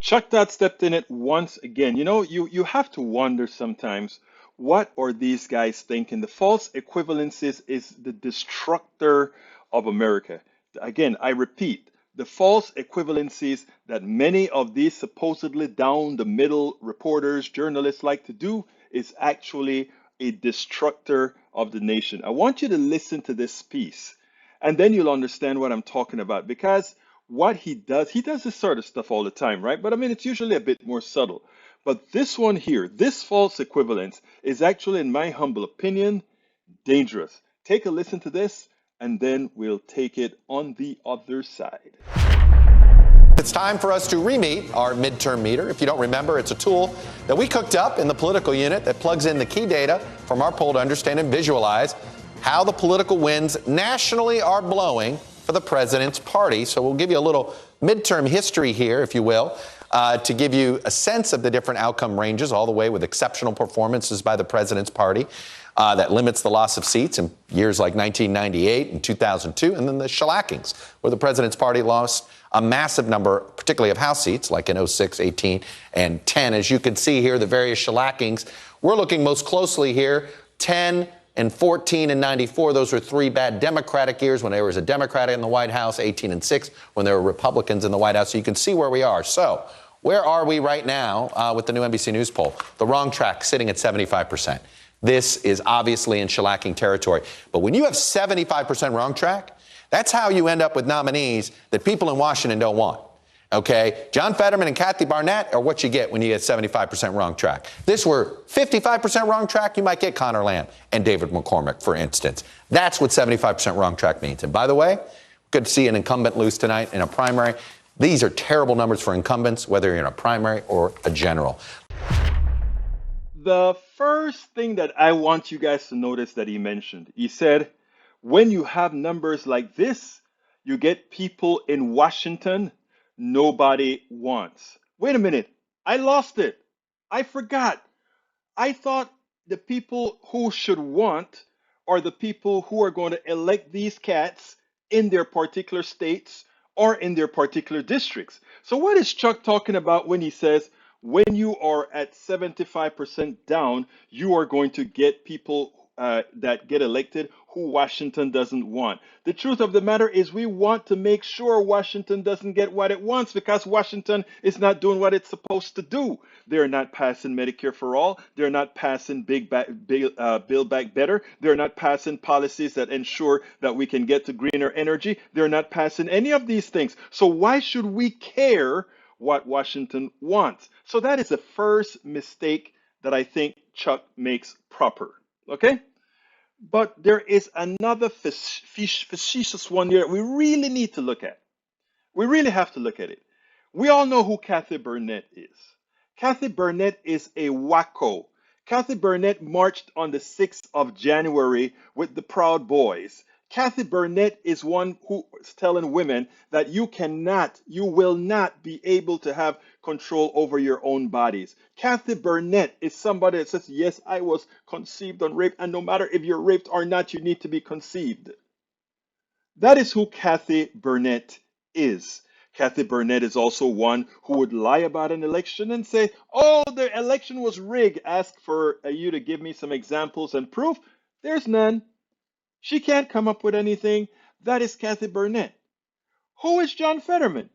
Chuck Todd stepped in it once again. You know, you have to wonder sometimes, what are these guys thinking? The false equivalences is the destructor of America. Again, I repeat, the false equivalencies that many of these supposedly down the middle reporters, journalists like to do is actually a destructor of the nation. I want you to listen to this piece, and then you'll understand what I'm talking about. Because what he does this sort of stuff all the time, right? But I mean, it's usually a bit more subtle. But this one here, this false equivalence, is actually, in my humble opinion, dangerous. Take a listen to this, and then we'll take it on the other side. It's time for us to re-meet our midterm meter. If you don't remember, it's a tool that we cooked up in the political unit that plugs in the key data from our poll to understand and visualize how the political winds nationally are blowing for the president's party. So we'll give you a little midterm history here, if you will, to give you a sense of the different outcome ranges, all the way with exceptional performances by the president's party that limits the loss of seats in years like 1998 and 2002, and then the shellackings, where the president's party lost a massive number, particularly of House seats, like in 06, 18, and 10. As you can see here, the various shellackings. We're looking most closely here, 10 and 14 and 94. Those were three bad Democratic years when there was a Democrat in the White House, 18 and 6 when there were Republicans in the White House. So you can see where we are. So where are we right now with the new NBC News poll? The wrong track, sitting at 75%. This is obviously in shellacking territory. But when you have 75% wrong track, that's how you end up with nominees that people in Washington don't want. Okay, John Fetterman and Kathy Barnett are what you get when you get 75% wrong track. If this were 55% wrong track, you might get Connor Lamb and David McCormick, for instance. That's what 75% wrong track means. And by the way, good to see an incumbent lose tonight in a primary. These are terrible numbers for incumbents, whether you're in a primary or a general. The first thing that I want you guys to notice that he mentioned, he said, when you have numbers like this, you get people in Washington nobody wants. Wait a minute. I lost it. I forgot. I thought the people who should want are the people who are going to elect these cats in their particular states or in their particular districts. So what is Chuck talking about when he says, when you are at 75% down, you are going to get people that get elected who Washington doesn't want? The truth of the matter is, we want to make sure Washington doesn't get what it wants, because Washington is not doing what it's supposed to do. They're not passing Medicare for all. They're not passing Build Back Better. They're not passing policies that ensure that we can get to greener energy. They're not passing any of these things. So why should we care what Washington wants? So that is the first mistake that I think Chuck makes proper. Okay? But there is another facetious one here that we really need to look at. We really have to look at it. We all know who Kathy Barnett is. Kathy Barnett is a wacko. Kathy Barnett marched on the 6th of January with the Proud Boys. Kathy Barnett is one who is telling women that you will not be able to have control over your own bodies. Kathy Barnett is somebody that says, yes, I was conceived on rape, and no matter if you're raped or not, you need to be conceived. That is who Kathy Barnett is. Kathy Barnett is also one who would lie about an election and say, oh, the election was rigged. Ask for you to give me some examples and proof. There's none. She can't come up with anything. That is Kathy Barnett. Who is John Fetterman?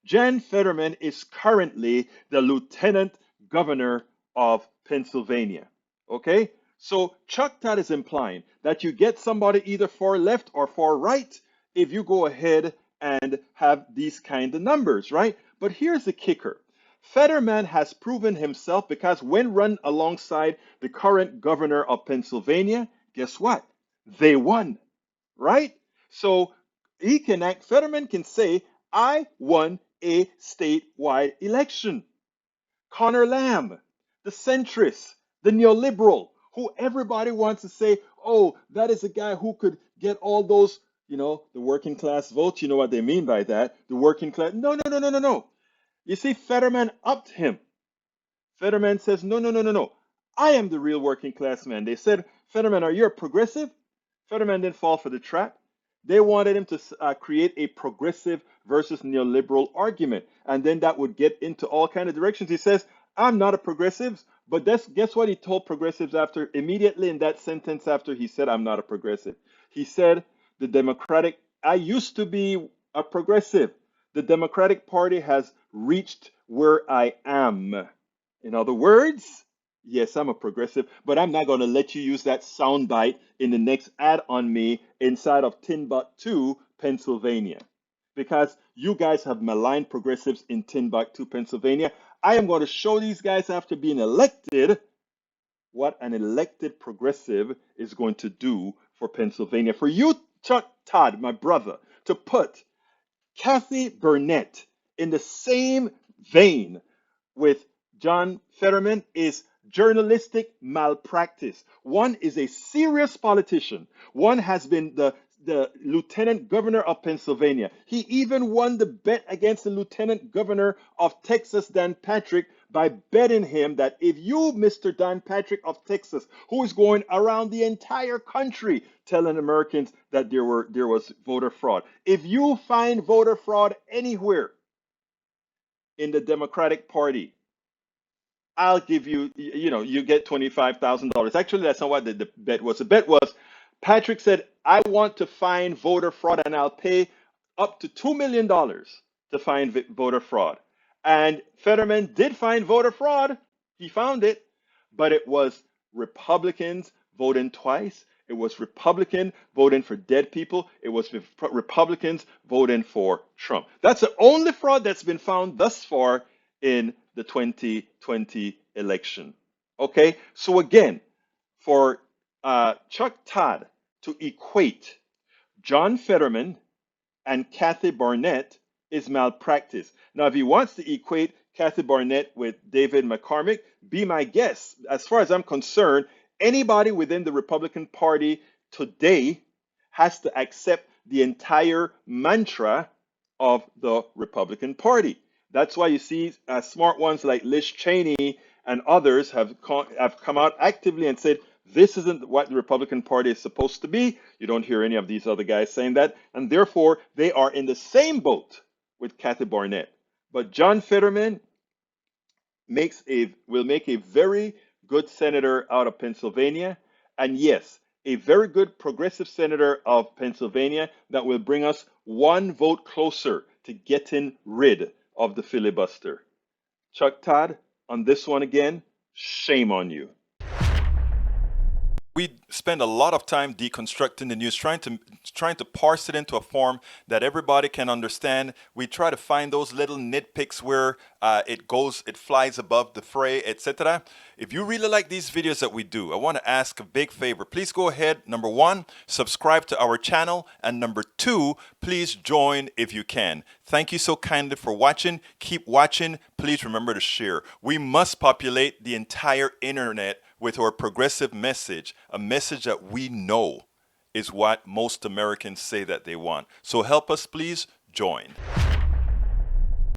John Fetterman is currently the Lieutenant Governor of Pennsylvania. Okay? So Chuck Todd is implying that you get somebody either far left or far right if you go ahead and have these kind of numbers, right? But here's the kicker. Fetterman has proven himself, because when run alongside the current governor of Pennsylvania, guess what? They won, right? So Fetterman can say, I won a statewide election. Connor Lamb, the centrist, the neoliberal, who everybody wants to say, oh, that is a guy who could get all those, the working class votes. You know what they mean by that. The working class. No. You see, Fetterman upped him. Fetterman says, no. I am the real working class man. They said, Fetterman, are you a progressive? Fetterman didn't fall for the trap. They wanted him to create a progressive versus neoliberal argument, and then that would get into all kind of directions. He says, "I'm not a progressive," but guess what he told progressives after immediately in that sentence after he said, "I'm not a progressive." He said, "The Democratic, I used to be a progressive. The Democratic Party has reached where I am." In other words, yes, I'm a progressive, but I'm not going to let you use that soundbite in the next ad on me inside of Timbuktu, Pennsylvania. Because you guys have maligned progressives in Timbuktu, Pennsylvania. I am going to show these guys after being elected what an elected progressive is going to do for Pennsylvania. For you, Chuck Todd, my brother, to put Kathy Barnett in the same vein with John Fetterman is journalistic malpractice. One is a serious politician. One has been the lieutenant governor of Pennsylvania. He even won the bet against the lieutenant governor of Texas, Dan Patrick, by betting him that if you, Mr. Dan Patrick of Texas, who is going around the entire country telling Americans that there was voter fraud, if you find voter fraud anywhere in the Democratic Party, I'll give you, you get $25,000. Actually, that's not what the bet was. The bet was Patrick said, "I want to find voter fraud and I'll pay up to $2 million to find voter fraud." And Fetterman did find voter fraud. He found it, but it was Republicans voting twice. It was Republican voting for dead people. It was Republicans voting for Trump. That's the only fraud that's been found thus far in the 2020 election. Okay, so again, for Chuck Todd to equate John Fetterman and Kathy Barnett is malpractice. Now, if he wants to equate Kathy Barnett with David McCormick, be my guest. As far as I'm concerned, anybody within the Republican Party today has to accept the entire mantra of the Republican Party. That's why you see smart ones like Liz Cheney and others have come out actively and said, this isn't what the Republican Party is supposed to be. You don't hear any of these other guys saying that. And therefore, they are in the same boat with Kathy Barnett. But John Fetterman will make a very good senator out of Pennsylvania. And yes, a very good progressive senator of Pennsylvania that will bring us one vote closer to getting rid of the filibuster. Chuck Todd, on this one again, shame on you. We spend a lot of time deconstructing the news, trying to parse it into a form that everybody can understand. We try to find those little nitpicks where it flies above the fray, etc. If you really like these videos that we do, I want to ask a big favor. Please go ahead, number one, subscribe to our channel, and number two, please join if you can. Thank you so kindly for watching. Keep watching. Please remember to share. We must populate the entire internet with our progressive message, a message that we know is what most Americans say that they want. So help us, please join.